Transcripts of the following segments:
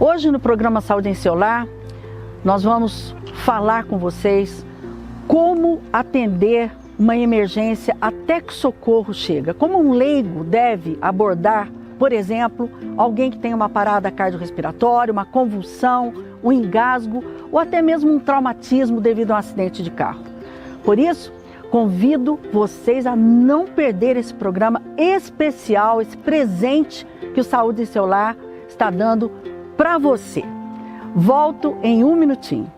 Hoje no programa Saúde em Seu Lar, nós vamos falar com vocês como atender uma emergência até que o socorro chega. Como um leigo deve abordar, por exemplo, alguém que tem uma parada cardiorrespiratória, uma convulsão, um engasgo ou até mesmo um traumatismo devido a um acidente de carro. Por isso, convido vocês a não perder esse programa especial, esse presente que o Saúde em Seu Lar está dando para você. Volto em um minutinho.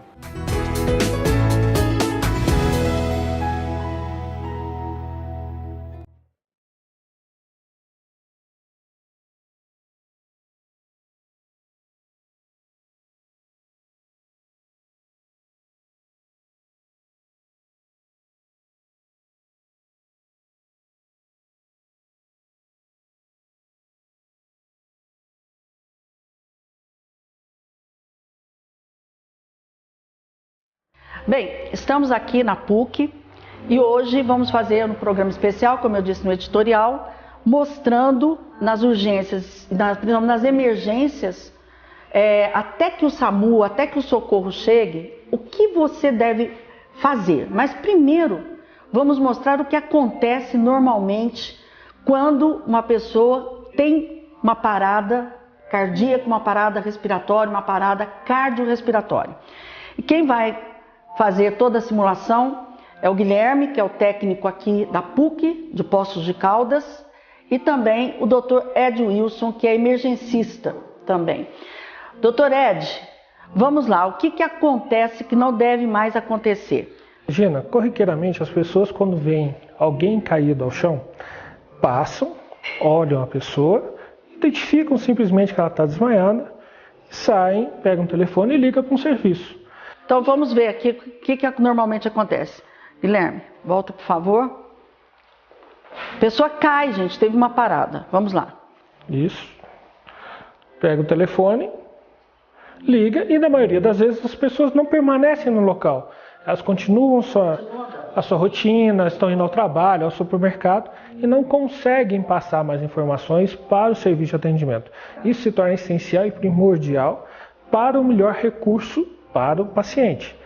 Bem, estamos aqui na PUC e hoje vamos fazer um programa especial, como eu disse no editorial, mostrando nas urgências, nas emergências, até que o SAMU, até que o socorro chegue, o que você deve fazer. Mas primeiro, vamos mostrar o que acontece normalmente quando uma pessoa tem uma parada cardíaca, uma parada respiratória, uma parada cardiorrespiratória. E quem vai fazer toda a simulação é o Guilherme, que é o técnico aqui da PUC, de Poços de Caldas, e também o Dr. Ed Wilson, que é emergencista também. Dr. Ed, vamos lá, o que acontece que não deve mais acontecer? Gina, corriqueiramente as pessoas quando veem alguém caído ao chão, passam, olham a pessoa, identificam simplesmente que ela está desmaiada, saem, pegam o telefone e ligam para um serviço. Então vamos ver aqui o que normalmente acontece. Guilherme, volta por favor. A pessoa cai, gente, teve uma parada. Vamos lá. Isso. Pega o telefone, liga e na maioria das vezes as pessoas não permanecem no local. Elas continuam a sua rotina, estão indo ao trabalho, ao supermercado e não conseguem passar mais informações para o serviço de atendimento. Isso se torna essencial e primordial para o melhor recurso para o paciente.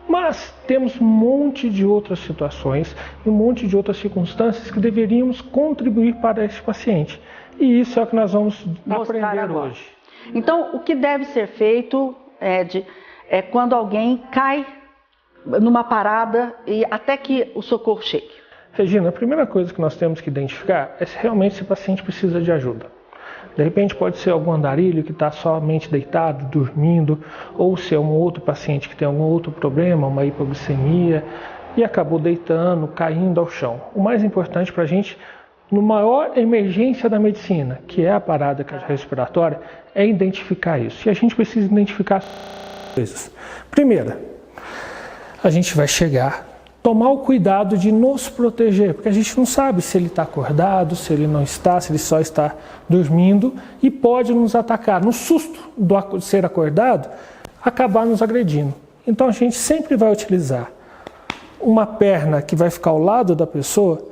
Mas temos um monte de outras situações e um monte de outras circunstâncias que deveríamos contribuir para esse paciente. E isso é o que nós vamos aprender agora. Hoje. Então, o que deve ser feito, Ed, é quando alguém cai numa parada e até que o socorro chegue? Regina, a primeira coisa que nós temos que identificar é se realmente esse paciente precisa de ajuda. De repente pode ser algum andarilho que está somente deitado, dormindo, ou se é um outro paciente que tem algum outro problema, uma hipoglicemia, e acabou deitando, caindo ao chão. O mais importante para a gente, no maior emergência da medicina, que é a parada cardiorrespiratória, é identificar isso. E a gente precisa identificar as coisas. Primeira, a gente vai chegar, tomar o cuidado de nos proteger, porque a gente não sabe se ele está acordado, se ele não está, se ele só está dormindo e pode nos atacar. No susto de ser acordado, acabar nos agredindo. Então a gente sempre vai utilizar uma perna que vai ficar ao lado da pessoa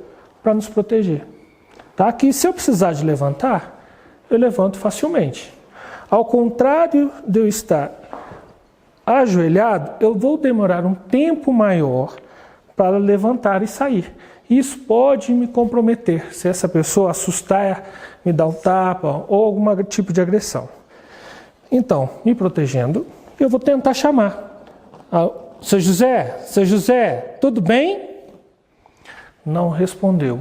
para nos proteger. Tá? Que se eu precisar de levantar, eu levanto facilmente. Ao contrário de eu estar ajoelhado, eu vou demorar um tempo maior para levantar e sair. Isso pode me comprometer, se essa pessoa assustar, me dar um tapa ou algum tipo de agressão. Então, me protegendo, eu vou tentar chamar. Seu José, tudo bem? Não respondeu.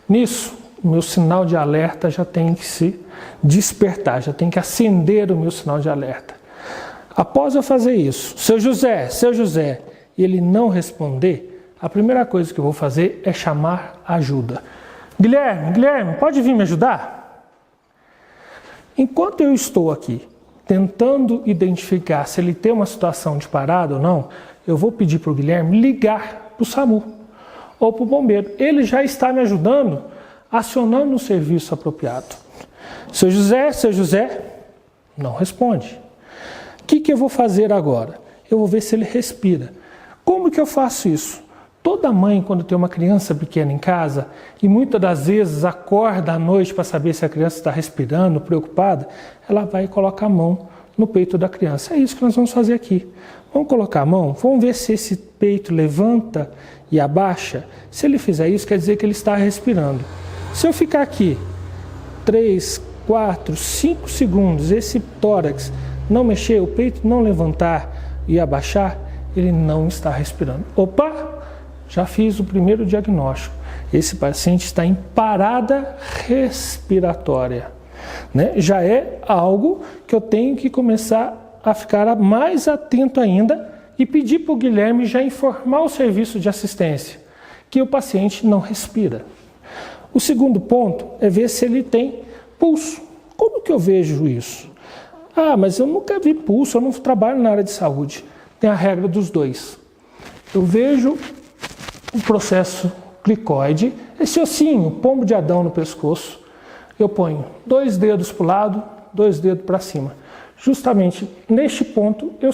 Nisso, o meu sinal de alerta já tem que se despertar, já tem que acender o meu sinal de alerta. Após eu fazer isso, seu José, e ele não responder, a primeira coisa que eu vou fazer é chamar ajuda. Guilherme, pode vir me ajudar? Enquanto eu estou aqui tentando identificar se ele tem uma situação de parada ou não, eu vou pedir para o Guilherme ligar para o SAMU ou para o bombeiro. Ele já está me ajudando, acionando o serviço apropriado. Seu José, não responde. O que eu vou fazer agora? Eu vou ver se ele respira. Como que eu faço isso? Toda mãe, quando tem uma criança pequena em casa, e muitas das vezes acorda à noite para saber se a criança está respirando, preocupada, ela vai e coloca a mão no peito da criança. É isso que nós vamos fazer aqui. Vamos colocar a mão, vamos ver se esse peito levanta e abaixa. Se ele fizer isso, quer dizer que ele está respirando. Se eu ficar aqui 3, 4, 5 segundos, esse tórax não mexer, o peito não levantar e abaixar, ele não está respirando. Opa, já fiz o primeiro diagnóstico. Esse paciente está em parada respiratória, né? Já é algo que eu tenho que começar a ficar mais atento ainda e pedir para o Guilherme já informar o serviço de assistência que o paciente não respira. O segundo ponto é ver se ele tem pulso. Como que eu vejo isso? Ah, mas eu nunca vi pulso, eu não trabalho na área de saúde. Tem a regra dos 2. Eu vejo o processo cricoide, esse ossinho, pombo de Adão no pescoço. Eu ponho 2 dedos para o lado, 2 dedos para cima. Justamente neste ponto eu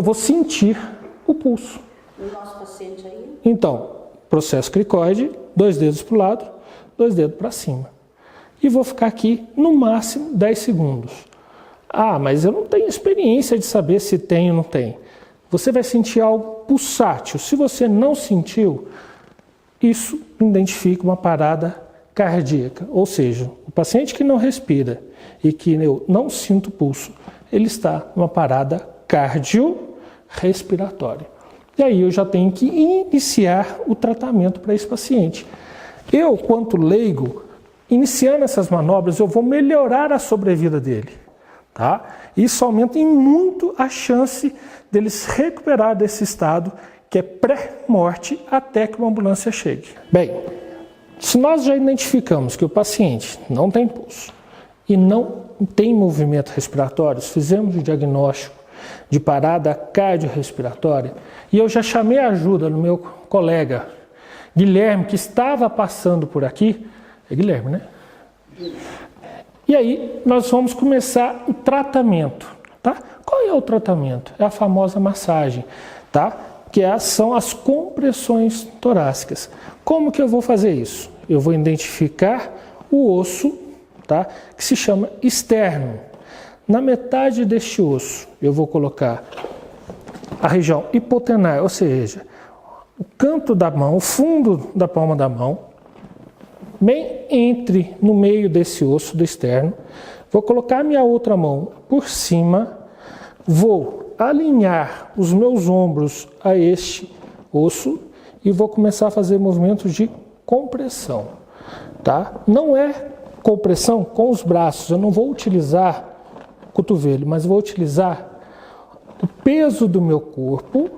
vou sentir o pulso. O nosso paciente aí? Então, processo cricoide, 2 dedos para o lado, 2 dedos para cima. E vou ficar aqui no máximo 10 segundos. Ah, mas eu não tenho experiência de saber se tem ou não tem. Você vai sentir algo pulsátil. Se você não sentiu, isso identifica uma parada cardíaca. Ou seja, o paciente que não respira e que eu não sinto pulso, ele está numa parada cardiorrespiratória. E aí eu já tenho que iniciar o tratamento para esse paciente. Eu, quanto leigo, iniciando essas manobras, eu vou melhorar a sobrevida dele. Tá? Isso aumenta em muito a chance deles recuperar desse estado que é pré-morte até que uma ambulância chegue. Bem, se nós já identificamos que o paciente não tem pulso e não tem movimento respiratório, fizemos o diagnóstico de parada cardiorrespiratória e eu já chamei a ajuda do meu colega Guilherme, que estava passando por aqui, é Guilherme, né? E aí nós vamos começar o tratamento, tá? Qual é o tratamento? É a famosa massagem, tá? São as compressões torácicas. Como que eu vou fazer isso? Eu vou identificar o osso, tá? Que se chama externo. Na metade deste osso, eu vou colocar a região hipotenar, ou seja, o canto da mão, o fundo da palma da mão, bem no meio desse osso do externo, vou colocar minha outra mão por cima, vou alinhar os meus ombros a este osso e vou começar a fazer movimentos de compressão, tá? Não é compressão com os braços, eu não vou utilizar o cotovelo, mas vou utilizar o peso do meu corpo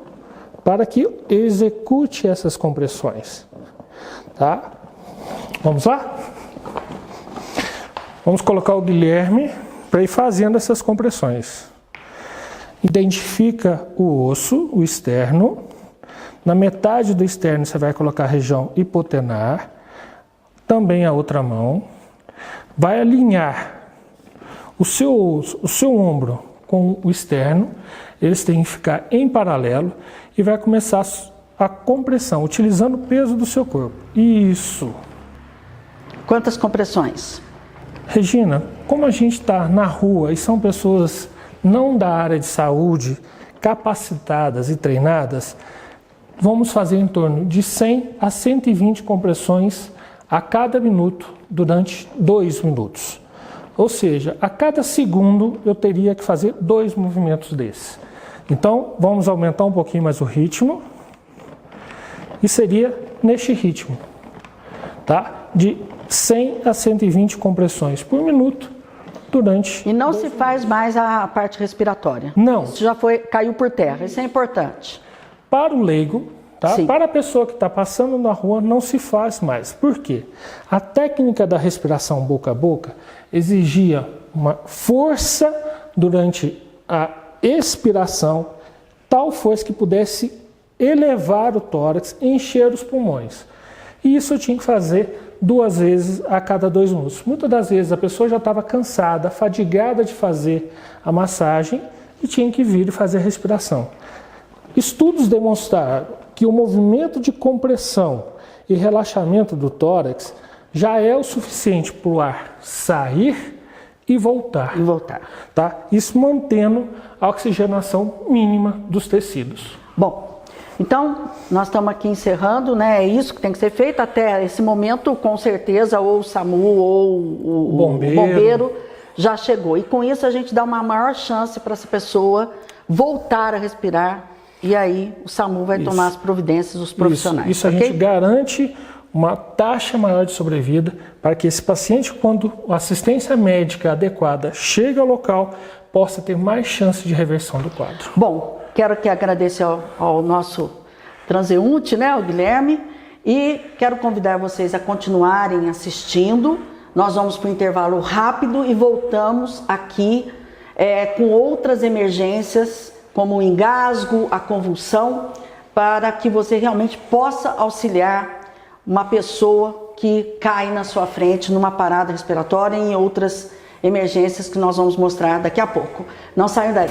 para que eu execute essas compressões, tá? Vamos lá? Vamos colocar o Guilherme para ir fazendo essas compressões. Identifica o osso, o externo. Na metade do externo você vai colocar a região hipotenar. Também a outra mão. Vai alinhar o seu ombro com o externo. Eles têm que ficar em paralelo. E vai começar a compressão, utilizando o peso do seu corpo. Isso. Quantas compressões? Regina, como a gente está na rua e são pessoas não da área de saúde, capacitadas e treinadas, vamos fazer em torno de 100 a 120 compressões a cada minuto durante 2 minutos. Ou seja, a cada segundo eu teria que fazer 2 movimentos desses. Então, vamos aumentar um pouquinho mais o ritmo e seria neste ritmo, tá? De 100 a 120 compressões por minuto durante... E não se faz mais a parte respiratória? Não. Isso já caiu por terra, isso é importante. Para o leigo, tá? Sim. Para a pessoa que está passando na rua, não se faz mais. Por quê? A técnica da respiração boca a boca exigia uma força durante a expiração, tal força que pudesse elevar o tórax, encher os pulmões. E isso eu tinha que fazer 2 vezes a cada 2 minutos. Muitas das vezes a pessoa já estava cansada, fadigada de fazer a massagem e tinha que vir e fazer a respiração. Estudos demonstraram que o movimento de compressão e relaxamento do tórax já é o suficiente para o ar sair e voltar. Tá? Isso mantendo a oxigenação mínima dos tecidos. Bom, então nós estamos aqui encerrando, né? É isso que tem que ser feito até esse momento, com certeza, ou o SAMU ou o bombeiro já chegou. E com isso a gente dá uma maior chance para essa pessoa voltar a respirar, e aí o SAMU vai tomar as providências, os profissionais. Isso a gente garante uma taxa maior de sobrevida para que esse paciente, quando a assistência médica adequada chega ao local, possa ter mais chance de reversão do quadro. Bom, quero que agradecer ao nosso transeunte, né, o Guilherme, e quero convidar vocês a continuarem assistindo. Nós vamos para um intervalo rápido e voltamos aqui com outras emergências, como o engasgo, a convulsão, para que você realmente possa auxiliar uma pessoa que cai na sua frente numa parada respiratória e em outras emergências que nós vamos mostrar daqui a pouco. Não saiam daí.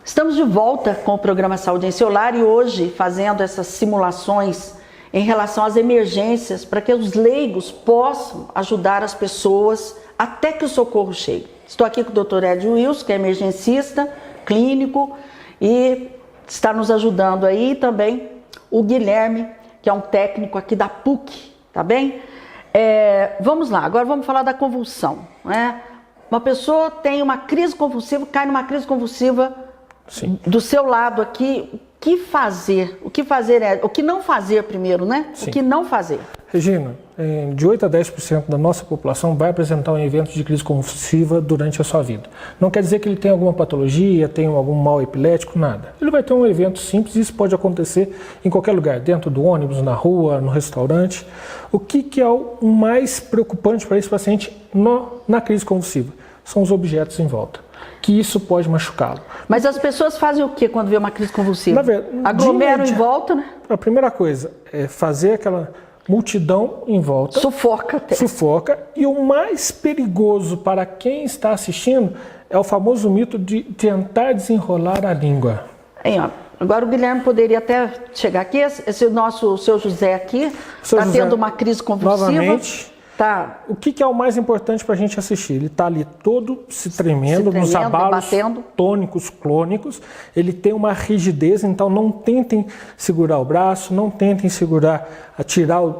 Estamos de volta com o programa Saúde em Seu Lar e hoje fazendo essas simulações em relação às emergências para que os leigos possam ajudar as pessoas até que o socorro chegue. Estou aqui com o Dr. Ed Wilson, que é emergencista, clínico, e está nos ajudando aí também o Guilherme, que é um técnico aqui da PUC, tá bem? Vamos lá, agora vamos falar da convulsão, né? Uma pessoa tem uma crise convulsiva, cai numa crise convulsiva. Sim. Do seu lado aqui, o que fazer? O que não fazer primeiro, né? Sim. O que não fazer? Regina, de 8 a 10% da nossa população vai apresentar um evento de crise convulsiva durante a sua vida. Não quer dizer que ele tem alguma patologia, tem algum mal epilético, nada. Ele vai ter um evento simples e isso pode acontecer em qualquer lugar, dentro do ônibus, na rua, no restaurante. O que é o mais preocupante para esse paciente na crise convulsiva? São os objetos em volta, que isso pode machucá-lo. Mas as pessoas fazem o que quando vê uma crise convulsiva? Aglomeram em volta, né? A primeira coisa é fazer aquela multidão em volta. Sufoca até. Sufoca. E o mais perigoso para quem está assistindo é o famoso mito de tentar desenrolar a língua. Aí, ó. Agora o Guilherme poderia até chegar aqui. O seu José aqui está tendo uma crise convulsiva. Novamente. Tá. O que é o mais importante para a gente assistir? Ele está ali todo se tremendo nos abalos tônicos, clônicos. Ele tem uma rigidez, então não tentem segurar o braço, não tentem tirar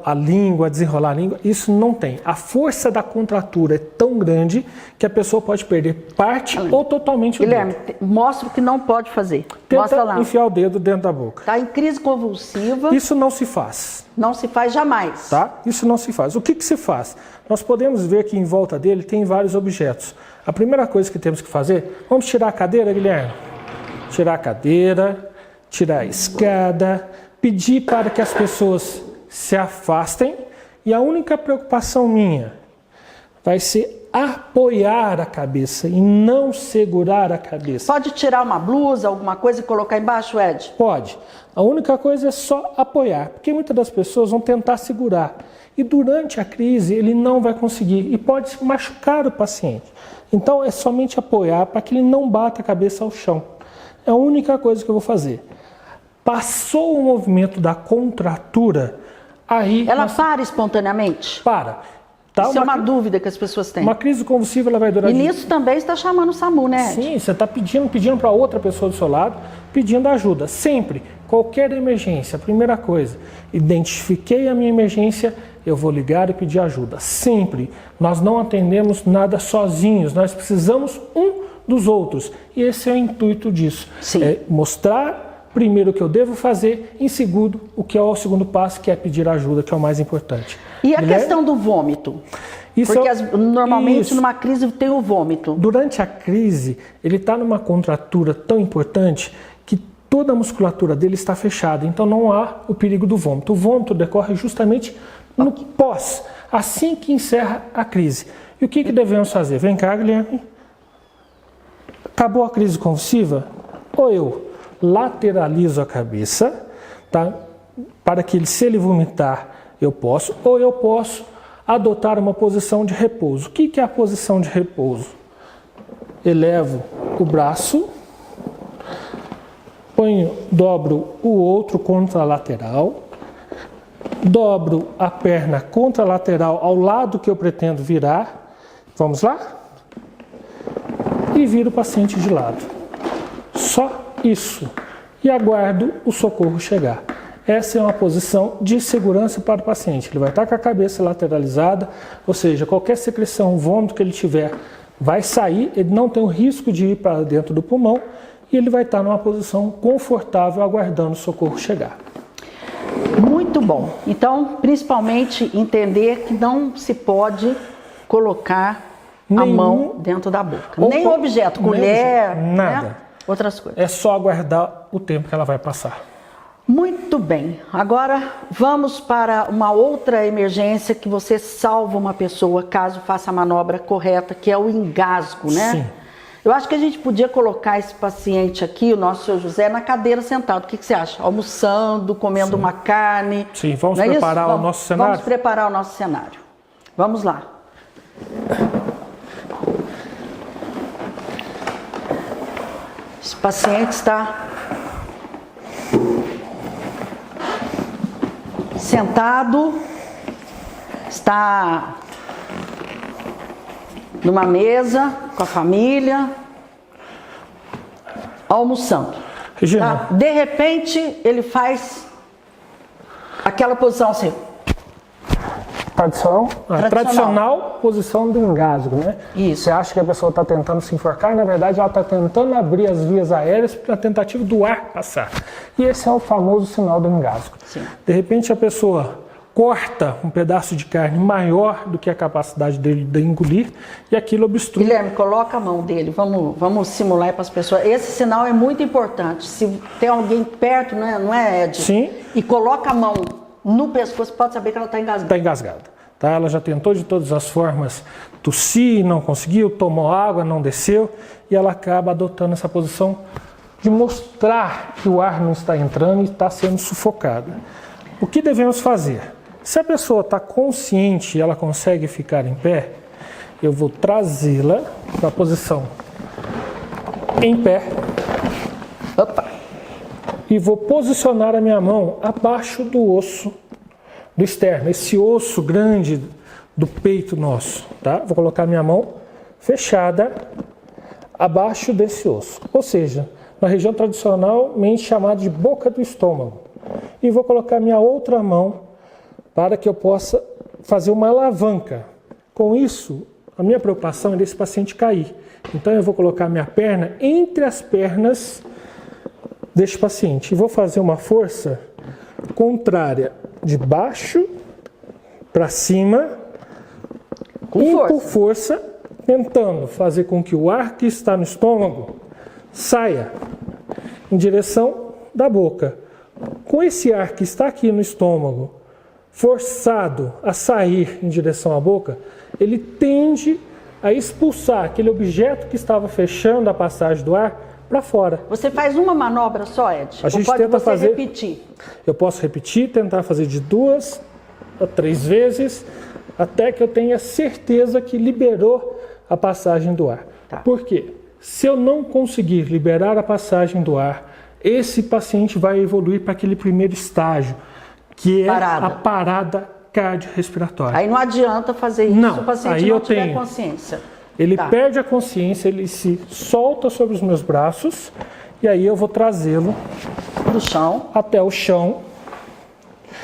a língua, desenrolar a língua. Isso não tem. A força da contratura é tão grande que a pessoa pode perder parte ou totalmente o Guilherme, mostra o que não pode fazer. Mostra lá. Enfiar o dedo dentro da boca. Está em crise convulsiva. Isso não se faz. Não se faz jamais. Tá? Isso não se faz. O que se faz? Nós podemos ver que em volta dele tem vários objetos. A primeira coisa que temos que fazer, vamos tirar a cadeira, Guilherme? Tirar a cadeira, tirar a escada, pedir para que as pessoas se afastem e a única preocupação minha vai ser apoiar a cabeça e não segurar a cabeça. Pode tirar uma blusa, alguma coisa e colocar embaixo, Ed? Pode. A única coisa é só apoiar, porque muitas das pessoas vão tentar segurar. E durante a crise ele não vai conseguir e pode machucar o paciente. Então é somente apoiar para que ele não bata a cabeça ao chão. É a única coisa que eu vou fazer. Passou o movimento da contratura, aí... Ela para espontaneamente? Para. Isso é uma dúvida que as pessoas têm. Uma crise convulsiva ela vai durar... E nisso também está chamando o SAMU, né, Ed? Sim, você está pedindo para outra pessoa do seu lado, pedindo ajuda. Sempre, qualquer emergência, a primeira coisa, identifiquei a minha emergência, eu vou ligar e pedir ajuda. Sempre. Nós não atendemos nada sozinhos, nós precisamos um dos outros. E esse é o intuito disso. Sim. É mostrar primeiro o que eu devo fazer, em segundo, o que é o segundo passo, que é pedir ajuda, que é o mais importante. E a questão do vômito? Porque normalmente numa crise tem o vômito. Durante a crise, ele está numa contratura tão importante que toda a musculatura dele está fechada, então não há o perigo do vômito. O vômito decorre justamente no pós, assim que encerra a crise. E o que devemos fazer? Vem cá, Guilherme. Acabou a crise convulsiva? Ou eu lateralizo a cabeça, tá? Para que se ele vomitar, eu posso, ou eu posso adotar uma posição de repouso. O que é a posição de repouso? Elevo o braço, dobro o outro contra a lateral, dobro a perna contralateral ao lado que eu pretendo virar. Vamos lá? E viro o paciente de lado. Só isso. E aguardo o socorro chegar. Essa é uma posição de segurança para o paciente. Ele vai estar com a cabeça lateralizada, ou seja, qualquer secreção, vômito que ele tiver vai sair, ele não tem o risco de ir para dentro do pulmão e ele vai estar numa posição confortável aguardando o socorro chegar. Muito bom. Então, principalmente entender que não se pode colocar a mão dentro da boca. Nem objeto, colher, nada. Né? Outras coisas. É só aguardar o tempo que ela vai passar. Muito bem. Agora vamos para uma outra emergência que você salva uma pessoa caso faça a manobra correta, que é o engasgo, né? Sim. Eu acho que a gente podia colocar esse paciente aqui, o nosso senhor José, na cadeira sentado. O que você acha? Almoçando, comendo uma carne. Sim, vamos preparar o nosso cenário? Vamos preparar o nosso cenário. Vamos lá. Esse paciente está sentado, está numa mesa com a família, almoçando. Regina. Tá? De repente, ele faz aquela posição assim. Tradicional posição do engasgo, né? Isso. Você acha que a pessoa está tentando se enforcar, na verdade ela está tentando abrir as vias aéreas para a tentativa do ar passar. E esse é o famoso sinal do engasgo. Sim. De repente a pessoa corta um pedaço de carne maior do que a capacidade dele de engolir e aquilo obstrui. Guilherme, coloca a mão dele, vamos simular para as pessoas. Esse sinal é muito importante. Se tem alguém perto, não é Ed? Sim. E coloca a mão no pescoço, pode saber que ela está engasgada. Está engasgada. Tá? Ela já tentou de todas as formas tossir, não conseguiu, tomou água, não desceu, e ela acaba adotando essa posição de mostrar que o ar não está entrando e está sendo sufocada. O que devemos fazer? Se a pessoa está consciente e ela consegue ficar em pé, eu vou trazê-la para a posição em pé. Opa. E vou posicionar a minha mão abaixo do osso do externo, esse osso grande do peito nosso, tá? Vou colocar minha mão fechada abaixo desse osso, ou seja, na região tradicionalmente chamada de boca do estômago. E vou colocar minha outra mão para que eu possa fazer uma alavanca. Com isso, a minha preocupação é desse paciente cair. Então eu vou colocar minha perna entre as pernas deste paciente e vou fazer uma força contrária de baixo para cima, com força, tentando fazer com que o ar que está no estômago saia em direção da boca. Com esse ar que está aqui no estômago forçado a sair em direção à boca, ele tende a expulsar aquele objeto que estava fechando a passagem do ar para fora. Você faz uma manobra só, Ed? A gente ou pode tenta você fazer, repetir? Eu posso repetir, tentar fazer de 2 a 3 vezes, até que eu tenha certeza que liberou a passagem do ar. Tá. Por quê? Se eu não conseguir liberar a passagem do ar, esse paciente vai evoluir para aquele primeiro estágio, que é a parada cardiorrespiratória. Aí não adianta fazer isso se o paciente não tiver consciência. Ele perde a consciência, ele se solta sobre os meus braços e aí eu vou trazê-lo do chão até o chão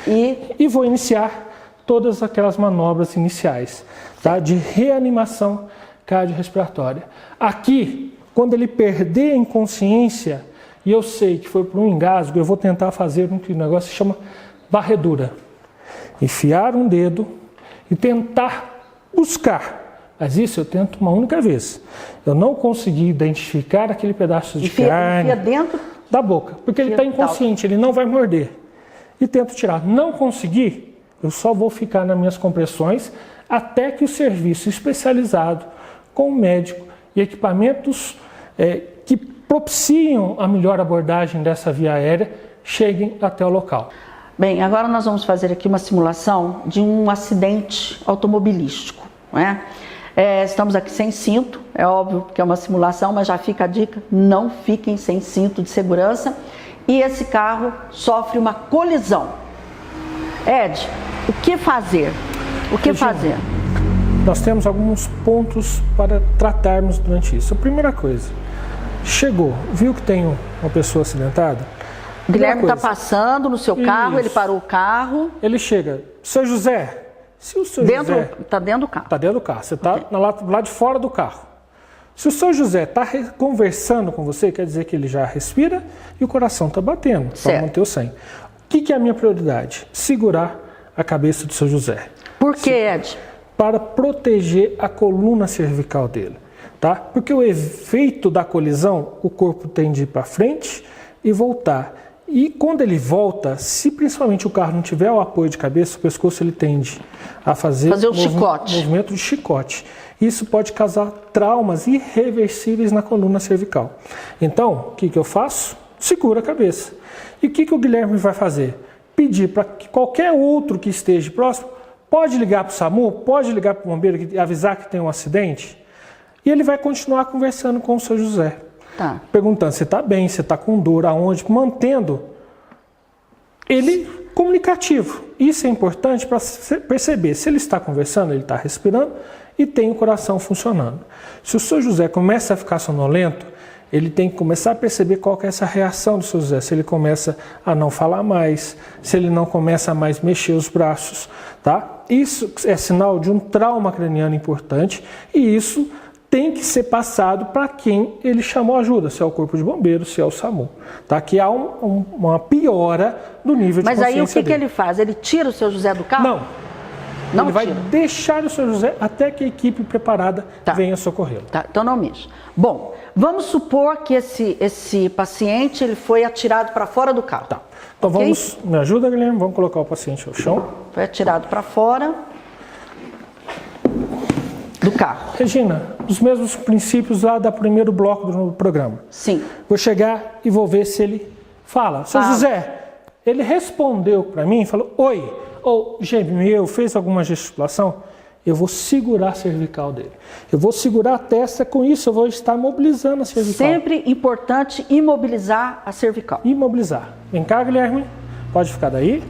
e vou iniciar todas aquelas manobras iniciais, tá? De reanimação cardiorrespiratória. Aqui, quando ele perder a inconsciência e eu sei que foi por um engasgo, eu vou tentar fazer um negócio que se chama varredura. Enfiar um dedo e tentar buscar. Mas isso eu tento uma única vez. Eu não consegui identificar aquele pedaço de carne dentro da boca, porque ele está inconsciente, ele não vai morder. E tento tirar. Não consegui, eu só vou ficar nas minhas compressões até que o serviço especializado, com o médico e equipamentos que propiciam a melhor abordagem dessa via aérea, cheguem até o local. Bem, agora nós vamos fazer aqui uma simulação de um acidente automobilístico, não é? Estamos aqui sem cinto, é óbvio que é uma simulação, mas já fica a dica, não fiquem sem cinto de segurança. E esse carro sofre uma colisão. Ed, o que fazer? O que fazer? Nós temos alguns pontos para tratarmos durante isso. A primeira coisa, chegou, viu que tem uma pessoa acidentada? O Guilherme está passando no seu carro, Isso. ele parou o carro. Ele chega, seu José, se o seu José... Está dentro do carro. Está dentro do carro, você está lá de fora do carro. Se o seu José está conversando com você, quer dizer que ele já respira e o coração está batendo para manter o sangue. O que é a minha prioridade? Segurar a cabeça do seu José. Por quê, Ed? Para proteger a coluna cervical dele, tá? Porque o efeito da colisão, o corpo tende a ir para frente e voltar. E quando ele volta, se principalmente o carro não tiver o apoio de cabeça, o pescoço ele tende a fazer um movimento de chicote. Isso pode causar traumas irreversíveis na coluna cervical. Então, o que eu faço? Segura a cabeça. E o que o Guilherme vai fazer? Pedir para que qualquer outro que esteja próximo, pode ligar para o SAMU, pode ligar para o bombeiro e avisar que tem um acidente, e ele vai continuar conversando com o seu José. Tá. Perguntando se está bem, se está com dor, aonde, mantendo ele comunicativo. Isso é importante para perceber se ele está conversando, ele está respirando e tem o coração funcionando. Se o seu José começa a ficar sonolento, ele tem que começar a perceber qual que é essa reação do seu José. Se ele começa a não falar mais, se ele não começa a mais mexer os braços, tá? Isso é sinal de um trauma craniano importante e isso tem que ser passado para quem ele chamou ajuda, se é o Corpo de Bombeiros, se é o SAMU, tá? Que há uma piora do nível de consciência dele. Mas aí o que ele faz? Ele tira o seu José do carro? Não ele vai deixar o seu José até que a equipe preparada venha socorrê-lo. Tá, então não mexa. Bom, vamos supor que esse paciente ele foi atirado para fora do carro. Tá. Então me ajuda, Guilherme, vamos colocar o paciente no chão. Foi atirado para fora do carro. Regina, os mesmos princípios lá do primeiro bloco do programa. Sim. Vou chegar e vou ver se ele fala. Seu José, ele respondeu para mim e falou, oi, ou gemeu, fez alguma gesticulação, eu vou segurar a cervical dele. Eu vou segurar a testa, com isso eu vou estar mobilizando a cervical. Sempre importante imobilizar a cervical. Imobilizar. Vem cá, Guilherme, pode ficar daí.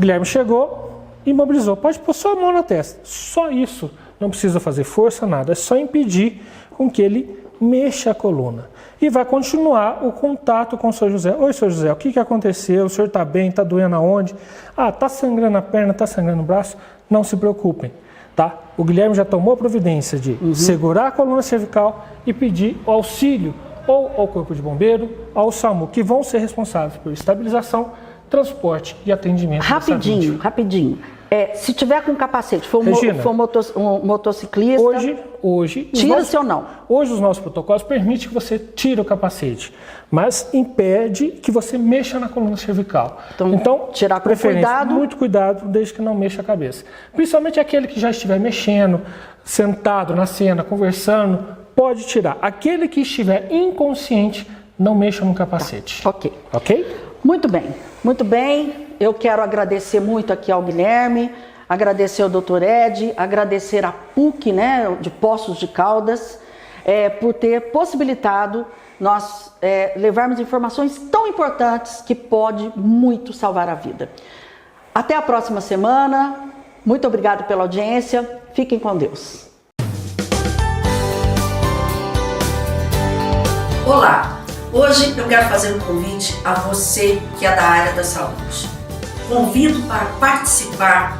Guilherme chegou, imobilizou. Pode pôr só a mão na testa. Só isso. Não precisa fazer força, nada. É só impedir com que ele mexa a coluna. E vai continuar o contato com o seu José. Oi, seu José, o que aconteceu? O senhor está bem? Está doendo aonde? Ah, está sangrando a perna, está sangrando o braço? Não se preocupem, tá? O Guilherme já tomou a providência de segurar a coluna cervical e pedir o auxílio ou ao Corpo de Bombeiro, ao SAMU, que vão ser responsáveis por estabilização, transporte e atendimento. Rapidinho. Se tiver com capacete, for um motociclista, hoje tira-se ou não? Hoje os nossos protocolos permitem que você tire o capacete, mas impede que você mexa na coluna cervical. Então tirar com cuidado. Muito cuidado, desde que não mexa a cabeça. Principalmente aquele que já estiver mexendo, sentado na cena, conversando, pode tirar. Aquele que estiver inconsciente, não mexa no capacete. Tá. Ok. Ok? Muito bem. Eu quero agradecer muito aqui ao Guilherme, agradecer ao Dr. Ed, agradecer à PUC, né, de Poços de Caldas, por ter possibilitado nós levarmos informações tão importantes que pode muito salvar a vida. Até a próxima semana. Muito obrigado pela audiência. Fiquem com Deus. Olá! Hoje eu quero fazer um convite a você que é da área da saúde. Convido para participar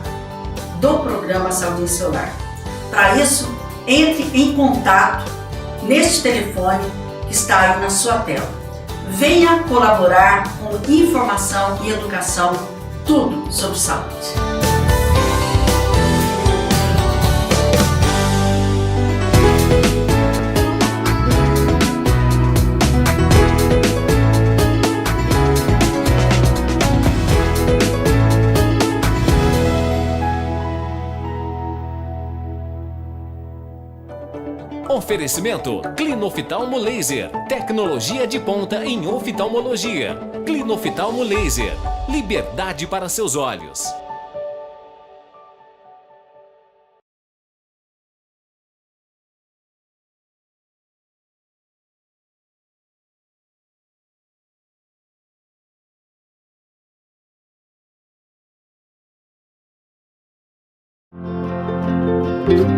do programa Saúde em Seu Lar. Para isso, entre em contato neste telefone que está aí na sua tela. Venha colaborar com informação e educação, tudo sobre saúde. Oferecimento Clinoftalmo Laser, tecnologia de ponta em oftalmologia. Clinoftalmo Laser, liberdade para seus olhos. Tchau.